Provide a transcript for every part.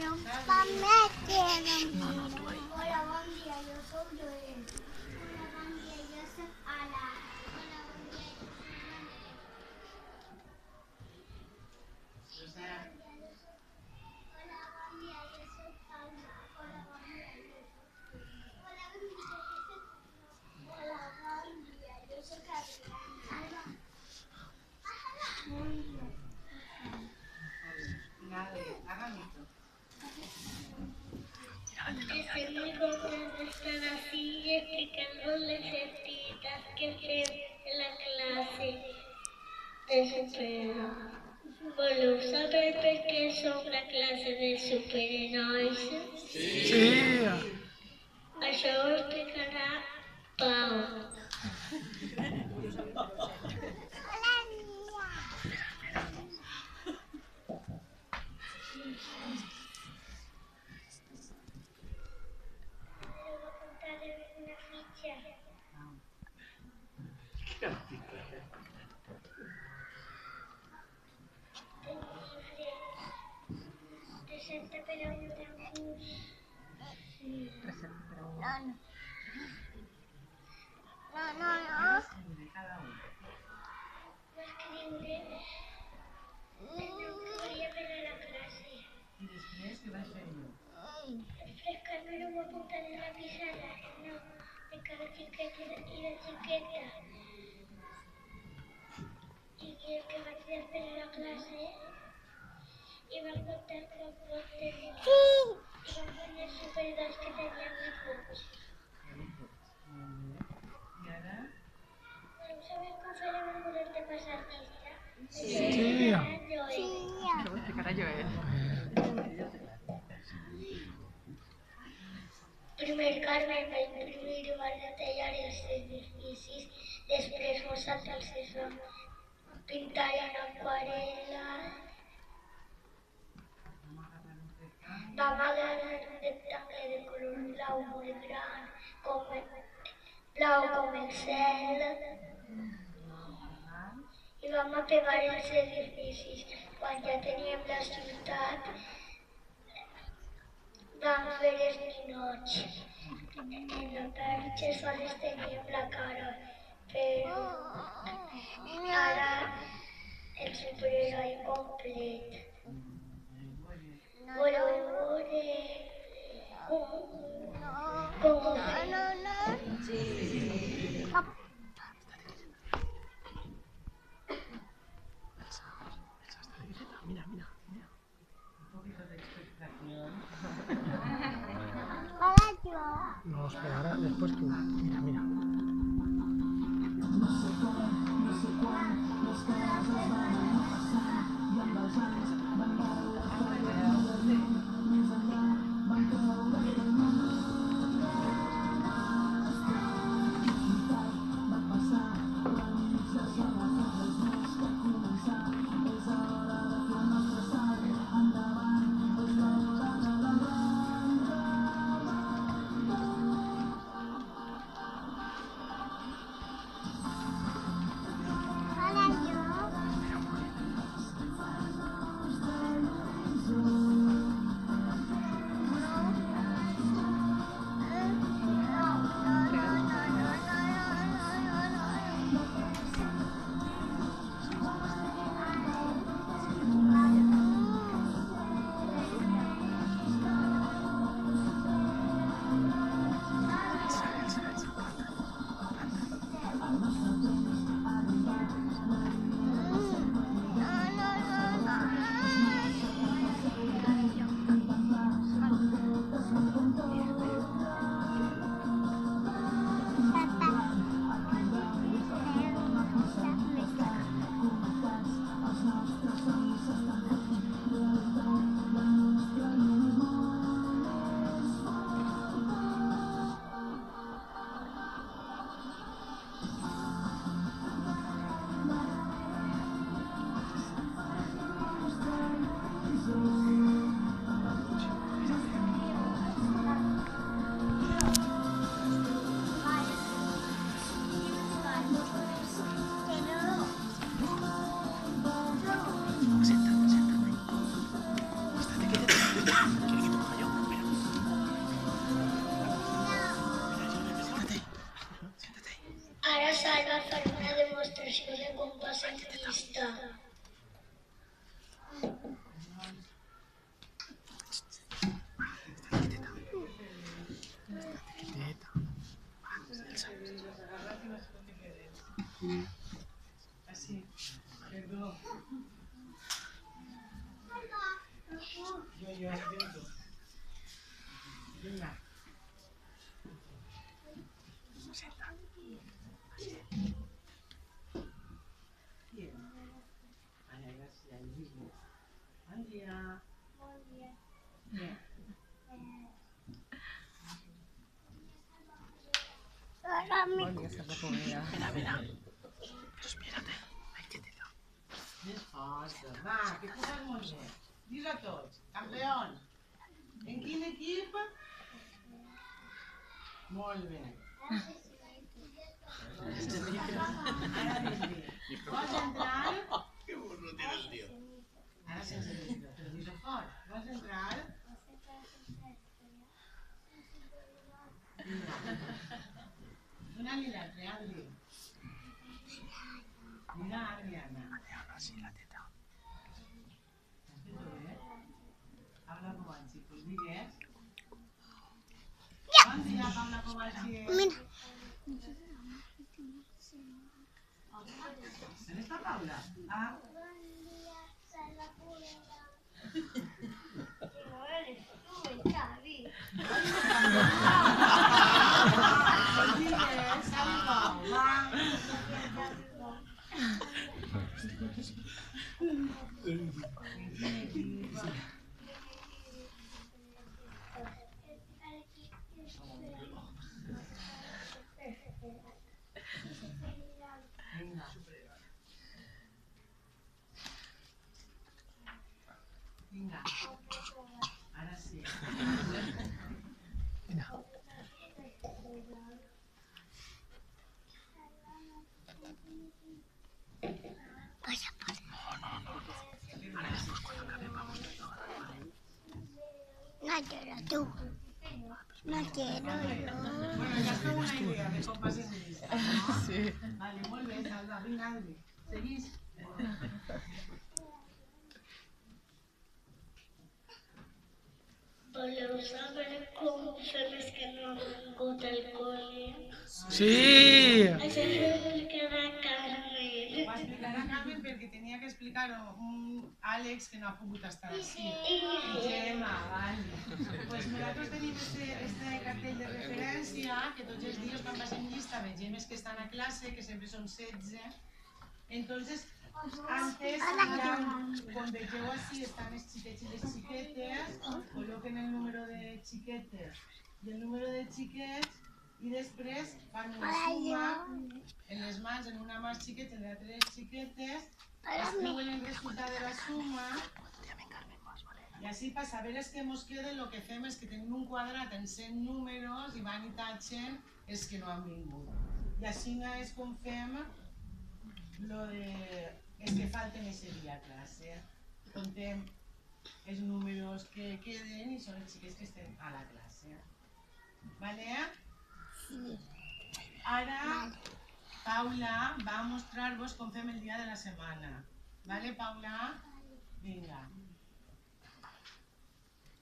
Jo també quiero mirar. Hola, bon dia, jo soc Joel. Hola, bon dia, jo soc Ala. Hola, bon dia, jo soc Andrés. Hola, bon dia, jo soc Paula. Hola, bon dia, jo soc Juli. Hola, bon dia, jo soc... Hola, bon dia, jo soc Adriana. Bon dia. Estoy muy contenta de estar así explicando las actividades que hacen en la clase de superhéroes. ¿Voleu saber per què som la classe de superherois? Sí! Això ho explicarà Pau. Recepta per a un curs. No. Escriure memòria per a la classe. I després què vas fer jo? Refrescar-me ho apuntant en la pissarra, el nom de cada xiquet i la xiqueta. I el que vaig fer a la classe i vam comptar com pot tenir. I vam guanyar superherois que tenien dibuix. I ara? Voleu saber com farem el model de passar llista? Sí! Això ho explicarà Joel. Primer Carmen va imprimir i va detallar els edificis, després nosaltres els vam pintar en aquarela. Vam agarrar un rectangle de color blau molt gran, blau com el cel, i vam apegar els edificis. Quan ja teníem la ciutat, vam fer els ninots. En la perxa sols teníem la cara, però ara el superheroi complet. Voleu veure com ho fem? Mira. Un poquito de explicación. No, espera, ahora después tú. Mira. Jo, espero. Vinga. Bien. Vale, gràcies, Lluís. Bon dia. Bien. Bon dia, Santa Comida. Més força. Va, que tu fas molt bé. Dis a tots. Campeón. En quin equip? Molt bé. Ara dis-li. Vols entrar? Qué burro tiene el tío. Ara sense dir-ho, però dis-ho fort. Vols entrar? Dóna-li l'altre, Adri. Mira, Adriana. Sí, la teta. ¿Has visto bien? Habla Comanche, pues digues. Bon dia, Paula Comanche. Mira. ¿Dónde está Paula? Ah, pues digues, salva, va. En quin equip? Vinga. Vinga. Ara sí. Mira. No quiero tú. No quiero yo. Bueno, ja es feu una idea de com va ser llista, no? Sí. Vale, molt bé, Salva. Vinga, Adri. Seguís. Voleu saber com fem els que no han vingut al col·le? Sí! Això s'ho explicarà Carmen. Ho explicarà Carmen perquè tenia que explicar-ho un Àlex que no ha pogut estar així. I Gemma, vale. Pues nosaltres tenim este cartell de referència que tots els dies quan passem llista vegem els que estan a classe, que sempre són 16. Entonces, antes, quan vegeu així estan els xiquets i les xiquetes, col·loquen el número de xiquetes i el número de xiquets i després fan una suma en les mans, en una mà els xiquets, en l'altra les xiquetes, escriuen el resultat de la suma i així per saber els que mos queden el que fem és que tenim un quadrat en 100 números i van i tatxen els que no han vingut. I així és com fem els que falten ese dia a classe. Contem els números que queden i són els xiquets que estem a la classe. Vale? Ara, Paula va a mostrar-vos com fem el dia de la setmana. Vale, Paula? Vinga.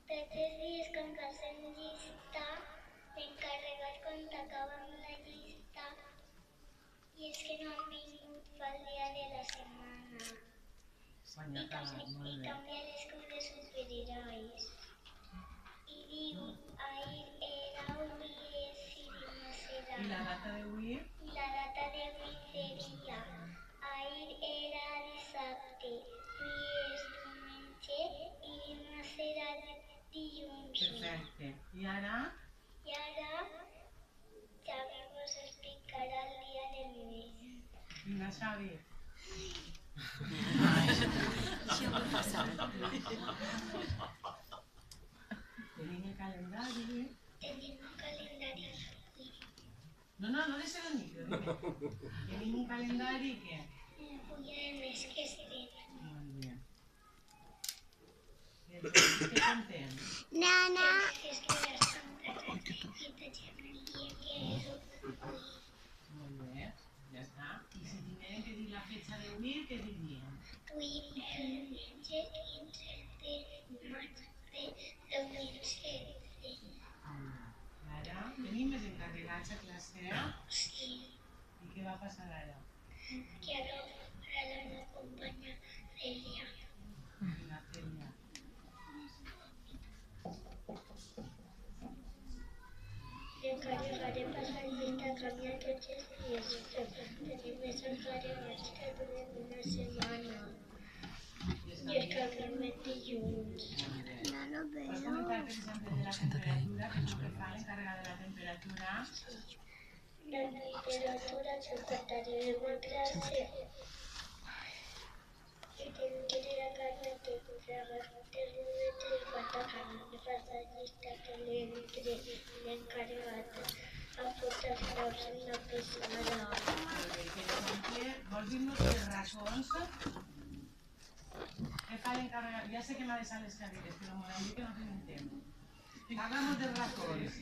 per 3 dies quan passem llista, l'encarregat quan acabem la llista i els que no han vingut fa el dia de la setmana. Quan ja acaba, I molt bé. també les coses superherois. I diu, ahir era, avui és i demà serà. I la data d'avui? I la data d'avui seria, ahir era dissabte, avui és diumenge i demà serà dilluns. Perfecte. I ara? I ara Xavi vos explicarà el dia del mes. Vinga, Xavi. Tenim el calendari. Tenim un calendari. No, no deixa el micro, dime. Tenim un calendari que... El fulla del mes que estem. Molt bé. Què contem? Nana. És que ja estan preparats i t'aixecaria que és un Molt bé, ja està. I si tinguem que dir la fetxa d'avui, què diríem? avui el diumenge 15 de maig de 2016. Ara tenim els encarregats a classe. Sí, I què va passar ara? que ara la meva companya precisamente de la temperatura, que és el que fa l'encarregat de la temperatura. La literatura secretaria de clase. Y tienen que ir a casa que agarrar el termómetro y cuánta carne pasallista que le entre l'encarregat a fotografiar una persona. Vols dir-nos els racons? Què fa l'encarregat? Ja sé que m'ha deixat les cadires, però m'ho han dit que no tenim temps. Hablamos de racons.